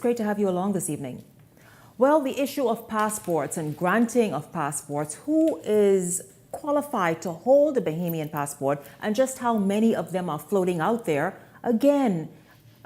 great to have you along this evening. Well, the issue of passports and granting of passports, who is qualified to hold a Bahamian passport, and just how many of them are floating out there, again,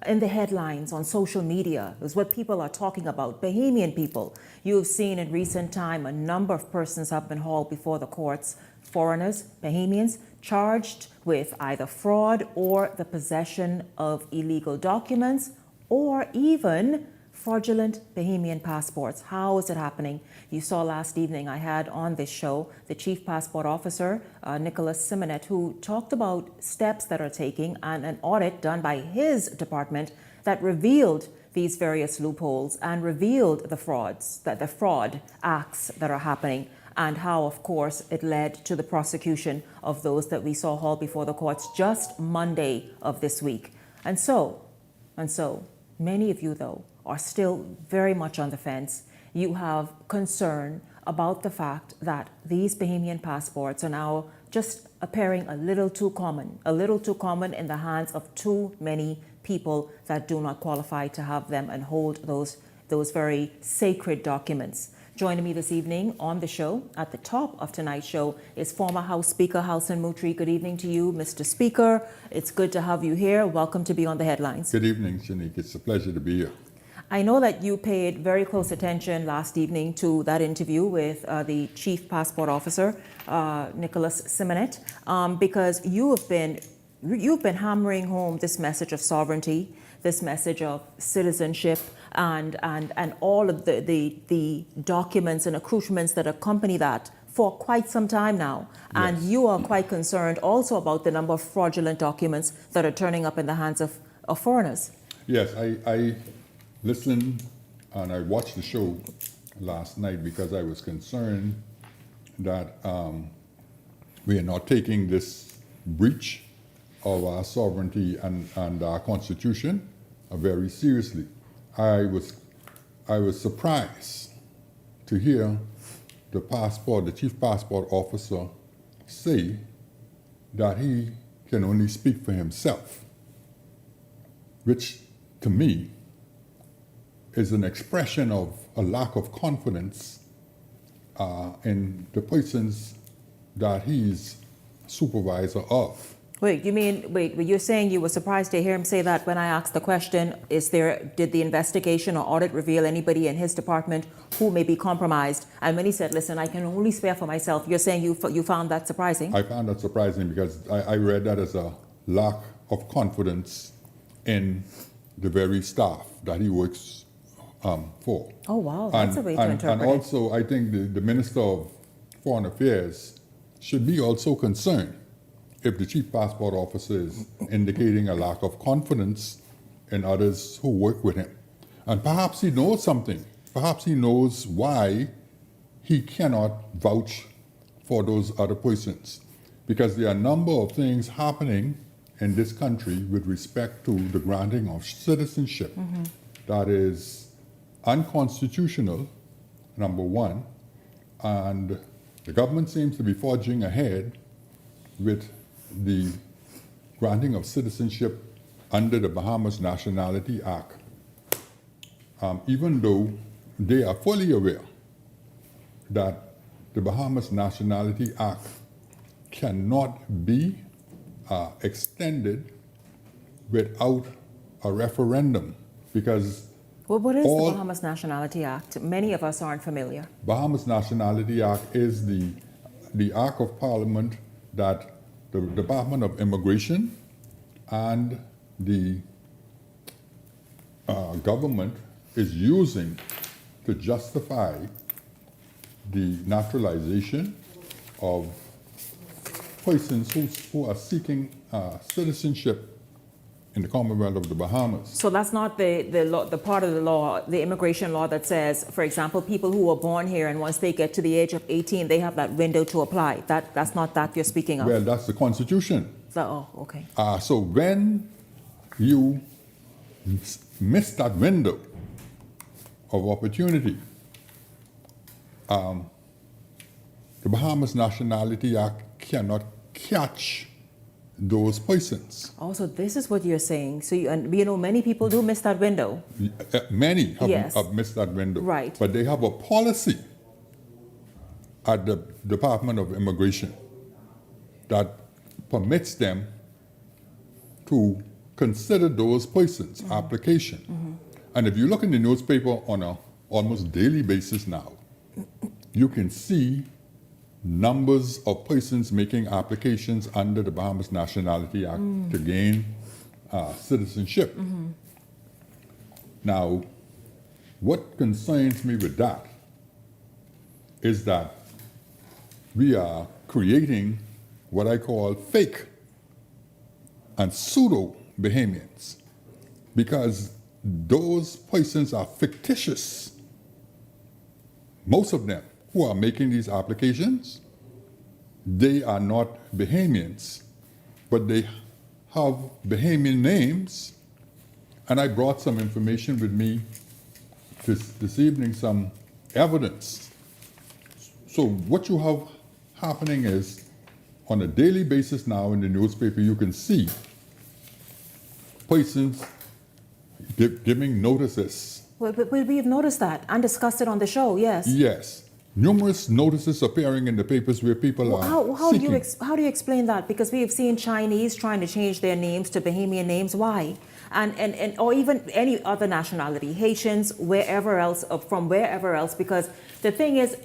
in the headlines on social media is what people are talking about. Bahamian people. You have seen in recent time a number of persons have been hauled before the courts, foreigners, Bahamians, charged with either fraud or the possession of illegal documents or even fraudulent Bahamian passports. How is it happening? You saw last evening I had on this show the Chief Passport Officer, Nicholas Simonet, who talked about steps that are taking and an audit done by his department that revealed these various loopholes and revealed the frauds, the fraud acts that are happening, and how, of course, it led to the prosecution of those that we saw hauled before the courts just Monday of this week. And so, many of you, though, are still very much on the fence. You have concern about the fact that these Bahamian passports are now just appearing a little too common in the hands of too many people that do not qualify to have them and hold those very sacred documents. Joining me this evening on the show, at the top of tonight's show, is former House Speaker Halson Mutri. Good evening to you, Mr. Speaker. It's good to have you here. Welcome to Beyond the Headlines. Good evening, Shanique. It's a pleasure to be here. I know that you paid very close attention last evening to that interview with the Chief Passport Officer, Nicholas Simonet, because you've been hammering home this message of sovereignty, this message of citizenship, and all of the documents and accoutrements that accompany that for quite some time now. Yes. And you are quite concerned also about the number of fraudulent documents that are turning up in the hands of foreigners. Yes, I listened and I watched the show last night because I was concerned that we are not taking this breach of our sovereignty and our Constitution very seriously. I was surprised to hear the Chief Passport Officer say that he can only speak for himself, which to me is an expression of a lack of confidence in the persons that he's supervisor of. Wait, you're saying you were surprised to hear him say that when I asked the question, did the investigation or audit reveal anybody in his department who may be compromised? And when he said, listen, I can only spare for myself, you're saying you found that surprising? I found that surprising because I read that as a lack of confidence in the very staff that he works for. Oh, wow, that's a way to interpret it. And also, I think the Minister of Foreign Affairs should be also concerned if the Chief Passport Officer is indicating a lack of confidence in others who work with him. And perhaps he knows something. Perhaps he knows why he cannot vouch for those other persons. Because there are a number of things happening in this country with respect to the granting of citizenship that is unconstitutional, number one, and the government seems to be forging ahead with the granting of citizenship under the Bahamas Nationality Act, even though they are fully aware that the Bahamas Nationality Act cannot be extended without a referendum, because what is the Bahamas Nationality Act? Many of us aren't familiar. Bahamas Nationality Act is the Act of Parliament that the Department of Immigration and the government is using to justify the naturalization of persons who are seeking citizenship in the Commonwealth of the Bahamas. So that's not the part of the law, the immigration law that says, for example, people who are born here and once they get to the age of 18, they have that window to apply. That's not that you're speaking of. Well, that's the Constitution. Okay. So when you miss that window of opportunity, the Bahamas Nationality Act cannot catch those persons. Also, this is what you're saying. So, many people do miss that window. Many Yes. have missed that window. Right. But they have a policy at the Department of Immigration that permits them to consider those persons' application. And if you look in the newspaper on a almost daily basis now, you can see numbers of persons making applications under the Bahamas Nationality Act to gain citizenship. Now, what concerns me with that is that we are creating what I call fake and pseudo Bahamians, because those persons are fictitious. Most of them who are making these applications, they are not Bahamians, but they have Bahamian names. And I brought some information with me this evening, some evidence. So what you have happening is, on a daily basis now in the newspaper, you can see persons giving notices. Well, but we've noticed that and discussed it on the show, yes. Yes. Numerous notices appearing in the papers where people are How seeking. how do you explain that? Because we have seen Chinese trying to change their names to Bahamian names. Why? And or even any other nationality, Haitians, wherever else, from wherever else. Because the thing is,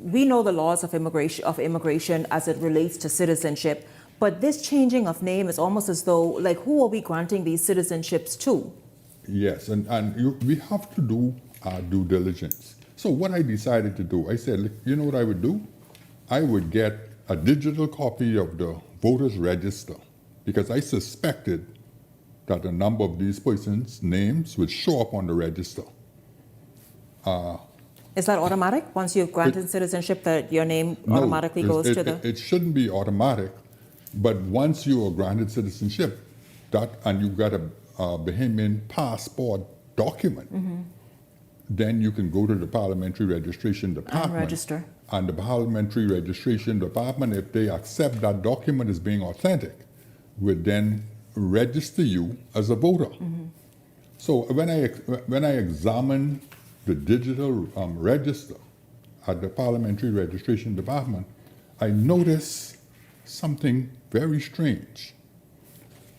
we know the laws of immigration as it relates to citizenship. But this changing of name is almost as though, like, who are we granting these citizenships to? Yes, we have to do our due diligence. So what I decided to do, I said, look, you know what I would do? I would get a digital copy of the voters register, because I suspected that a number of these persons' names would show up on the register. Is that automatic? Once you've granted citizenship, that your name automatically goes to the... It shouldn't be automatic, but once you are granted citizenship, and you got a Bahamian passport document, then you can go to the Parliamentary Registration Department. And register. And the Parliamentary Registration Department, if they accept that document as being authentic, would then register you as a voter. So when I examine the digital register at the Parliamentary Registration Department, I notice something very strange.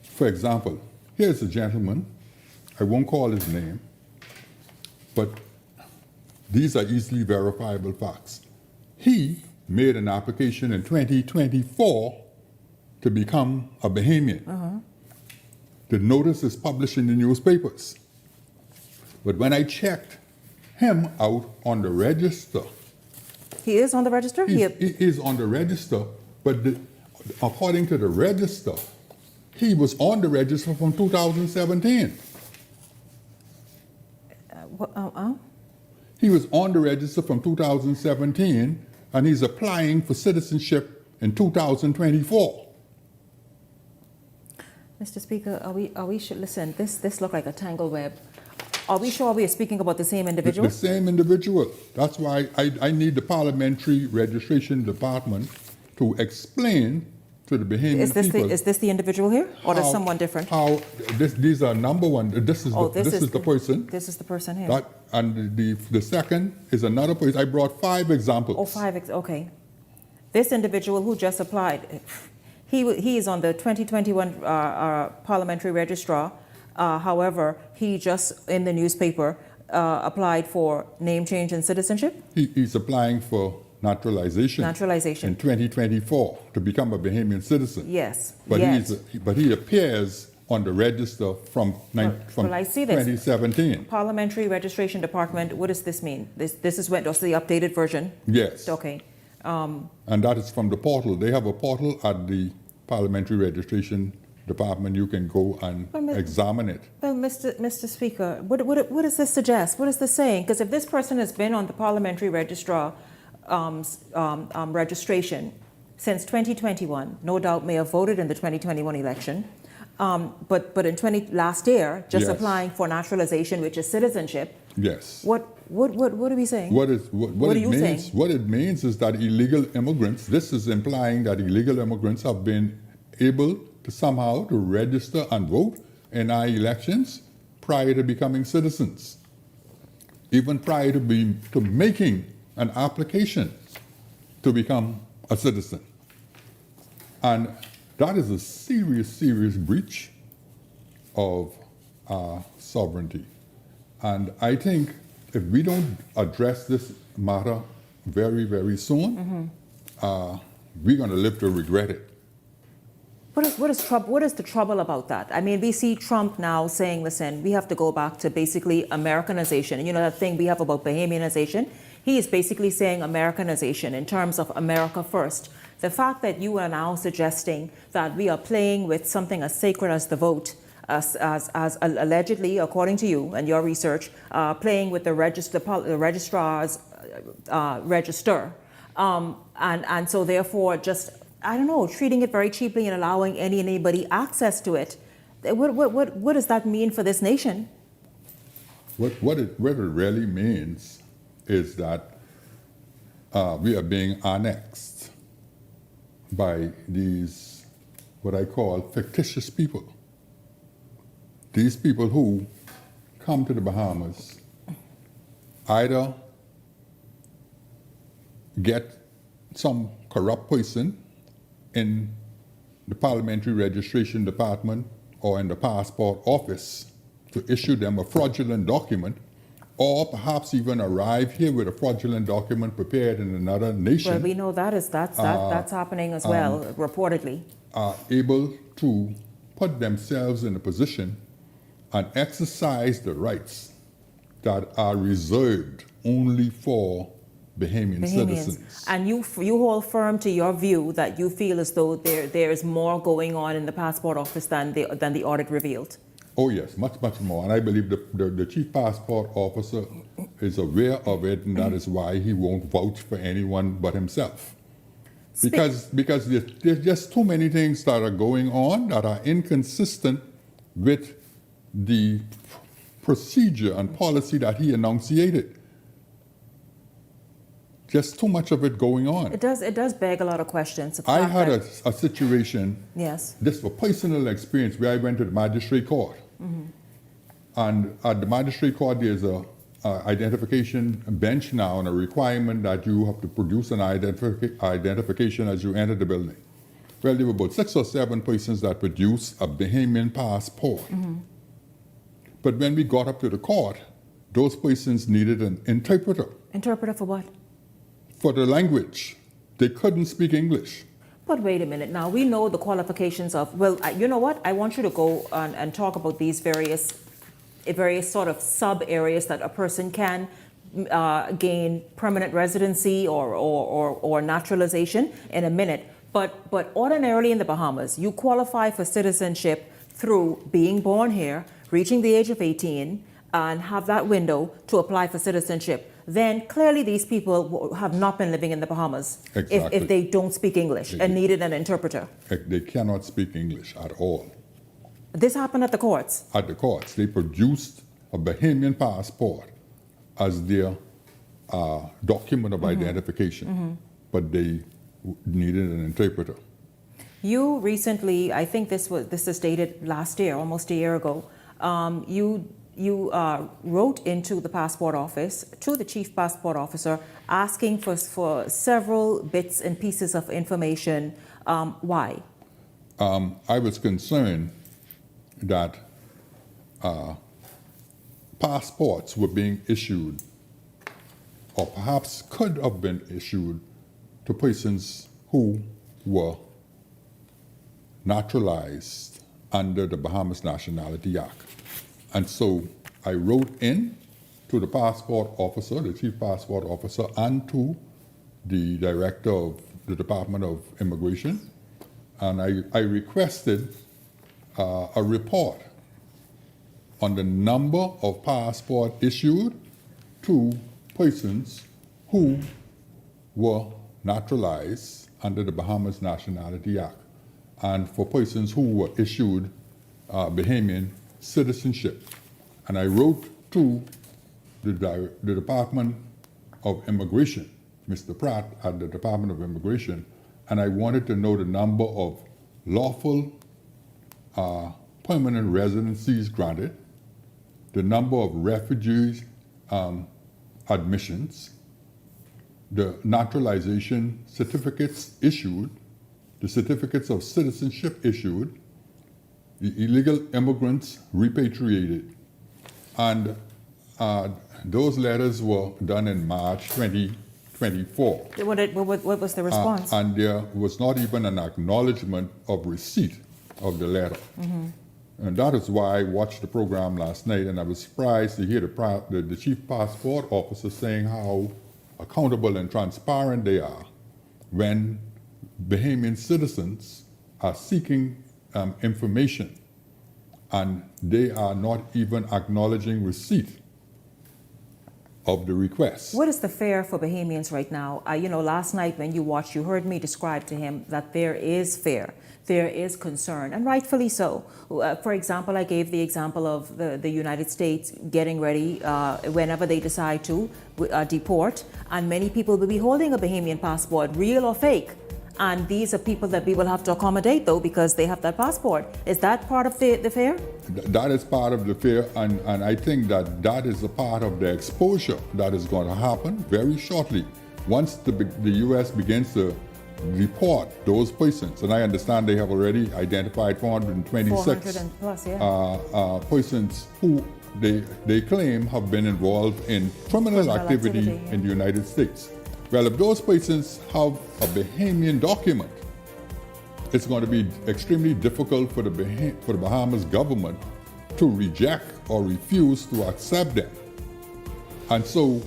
For example, here's a gentleman, I won't call his name, but these are easily verifiable facts. He made an application in 2024 to become a Bahamian. The notice is published in the newspapers. But when I checked him out on the register, He is on the register? he is on the register, but according to the register, he was on the register from 2017. He was on the register from 2017, and he's applying for citizenship in 2024. Mr. Speaker, are we should listen, this look like a tangled web. Are we sure we are speaking about the same individual? The same individual. That's why I need the Parliamentary Registration Department to explain to the Bahamian people. Is this the individual here, or is someone different? These are number one. This is the person. This is the person here. And the second is another person. I brought 5 examples. Okay. This individual who just applied, he is on the 2021 Parliamentary Registrar. However, he just in the newspaper applied for name change and citizenship. He's applying for naturalization. Naturalization. In 2024 to become a Bahamian citizen. Yes. But he appears on the register from I see this. 2017. Parliamentary Registration Department. What does this mean? This is when the updated version. Yes. Okay. And that is from the portal. They have a portal at the Parliamentary Registration Department. You can go and examine it. Well, Mr. Speaker, what does this suggest? What is this saying? Because if this person has been on the Parliamentary Registrar registration since 2021, no doubt may have voted in the 2021 election, but in last year, just Yes. applying for naturalization, which is citizenship. Yes. What are we saying? What are you saying? What it means is that illegal immigrants, this is implying that illegal immigrants have been able to somehow to register and vote in our elections prior to becoming citizens, even prior to making an application to become a citizen. And that is a serious, serious breach of our sovereignty. And I think if we don't address this matter very, very soon, we're going to live to regret it. What is the trouble about that? I mean, we see Trump now saying, listen, we have to go back to basically Americanization. And you know that thing we have about Bahamianization? He is basically saying Americanization in terms of America first. The fact that you are now suggesting that we are playing with something as sacred as the vote, as allegedly, according to you and your research, playing with the registrar's register. And so therefore just, I don't know, treating it very cheaply and allowing anybody access to it. What does that mean for this nation? What it really means is that we are being annexed by these, what I call fictitious people. These people who come to the Bahamas either get some corrupt person in the Parliamentary Registration Department or in the Passport Office to issue them a fraudulent document, or perhaps even arrive here with a fraudulent document prepared in another nation. Well, we know that's happening as well, reportedly. Are able to put themselves in a position and exercise the rights that are reserved only for Bahamian citizens. And you hold firm to your view that you feel as though there is more going on in the passport office than the audit revealed. Oh yes, much more. And I believe the chief passport officer is aware of it, and that is why he won't vouch for anyone but himself. Because there's just too many things that are going on that are inconsistent with the procedure and policy that he enunciated. Just too much of it going on. It does beg a lot of questions. I had a situation, yes, this was personal experience, where I went to the magistrate court. And at the magistrate court, there's a identification bench now, and a requirement that you have to produce an identification as you enter the building. Well, there were about 6 or 7 persons that produced a Bahamian passport. But when we got up to the court, those persons needed an interpreter. Interpreter for what? For the language. They couldn't speak English. But wait a minute now, we know the qualifications of, well, you know what? I want you to go and talk about these various sort of sub-areas that a person can gain permanent residency or naturalization in a minute. But ordinarily in the Bahamas, you qualify for citizenship through being born here, reaching the age of 18, and have that window to apply for citizenship. Then clearly these people have not been living in the Bahamas. Exactly. If they don't speak English and needed an interpreter. They cannot speak English at all. This happened at the courts? At the courts. They produced a Bahamian passport as their document of identification, but they needed an interpreter. You recently, I think this is dated last year, almost a year ago, you wrote into the passport office, to the chief passport officer, asking for several bits and pieces of information. Why? I was concerned that passports were being issued, or perhaps could have been issued, to persons who were naturalized under the Bahamas Nationality Act. And so I wrote in to the passport officer, the chief passport officer, and to the director of the Department of Immigration, and I requested a report on the number of passports issued to persons who were naturalized under the Bahamas Nationality Act, and for persons who were issued Bahamian citizenship. And I wrote to the Department of Immigration, Mr. Pratt at the Department of Immigration, and I wanted to know the number of lawful permanent residencies granted, the number of refugees admissions, the naturalization certificates issued, the certificates of citizenship issued, the illegal immigrants repatriated. And those letters were done in March 2024. What was the response? And there was not even an acknowledgement of receipt of the letter. Mm-hmm. And that is why I watched the program last night, and I was surprised to hear the chief passport officer saying how accountable and transparent they are when Bahamian citizens are seeking information, and they are not even acknowledging receipt of the request. What is the fare for Bahamians right now? Last night when you watched, you heard me describe to him that there is fear, there is concern, and rightfully so. For example, I gave the example of the United States getting ready whenever they decide to deport, and many people will be holding a Bahamian passport, real or fake. And these are people that we will have to accommodate, though, because they have that passport. Is that part of the fare? That is part of the fare, and I think that is a part of the exposure that is going to happen very shortly. Once the U.S. begins to deport those persons, and I understand they have already identified 426 plus, yeah. Persons who they claim have been involved in criminal activity in the United States. Well, if those persons have a Bahamian document, it's going to be extremely difficult for the Bahamas government to reject or refuse to accept them. And so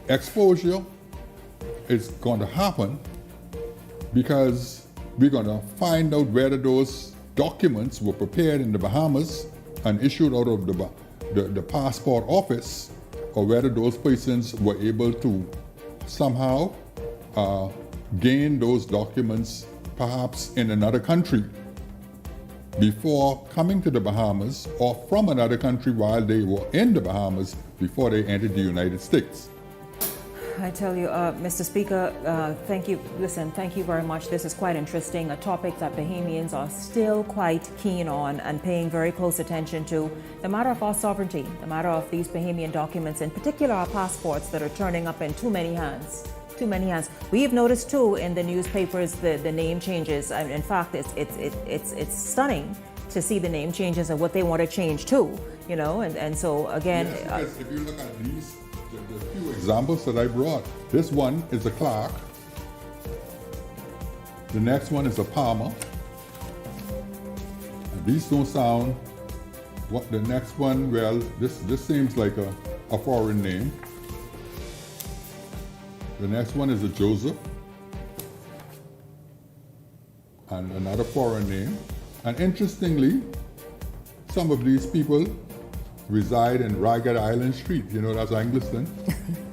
exposure is going to happen because we're going to find out whether those documents were prepared in the Bahamas and issued out of the passport office, or whether those persons were able to somehow gain those documents perhaps in another country before coming to the Bahamas, or from another country while they were in the Bahamas before they entered the United States. I tell you, Mr. Speaker, thank you. Listen, thank you very much. This is quite interesting, a topic that Bahamians are still quite keen on and paying very close attention to. The matter of our sovereignty, the matter of these Bahamian documents, in particular our passports that are turning up in too many hands. Too many hands. We have noticed too in the newspapers the name changes. In fact, it's stunning to see the name changes and what they want to change to. And so again, yes, because if you look at these. The few examples that I brought. This one is a Clark. The next one is a Palmer. And these don't sound. What the next one? Well, this seems like a foreign name. The next one is a Joseph, and another foreign name. And interestingly, some of these people reside in Ragged Island Street. That's Angleton.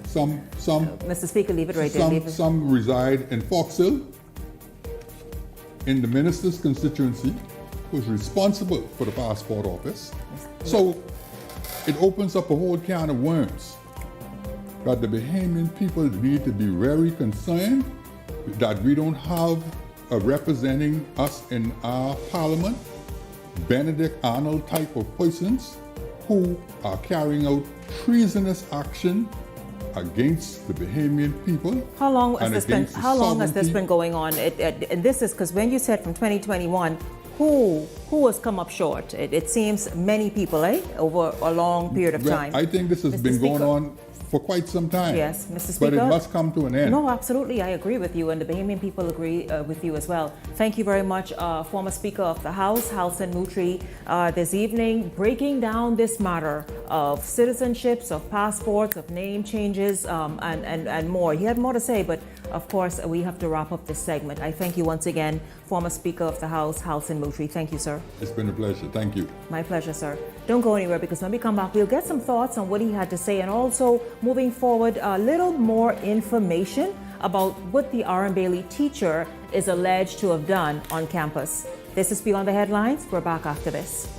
Some. Mr. Speaker, leave it right there. Some reside in Fox Hill, in the minister's constituency, who's responsible for the passport office. So it opens up a whole can of worms that the Bahamian people need to be very concerned that we don't have representing us in our parliament Benedict Arnold type of persons who are carrying out treasonous action against the Bahamian people. How long has this been going on? And this is because when you said from 2021, who has come up short? It seems many people, over a long period of time. I think this has been going on for quite some time. Yes, Mr. Speaker. But it must come to an end. No, absolutely. I agree with you, and the Bahamian people agree with you as well. Thank you very much, former Speaker of the House, Halson Mutri, this evening, breaking down this matter of citizenships, of passports, of name changes, and more. He had more to say, but of course, we have to wrap up this segment. I thank you once again, former Speaker of the House, Halson Mutri. Thank you, sir. It's been a pleasure. Thank you. My pleasure, sir. Don't go anywhere, because when we come back, we'll get some thoughts on what he had to say, and also moving forward, a little more information about what the R.M. Bailey teacher is alleged to have done on campus. This is Beyond the Headlines. We're back after this.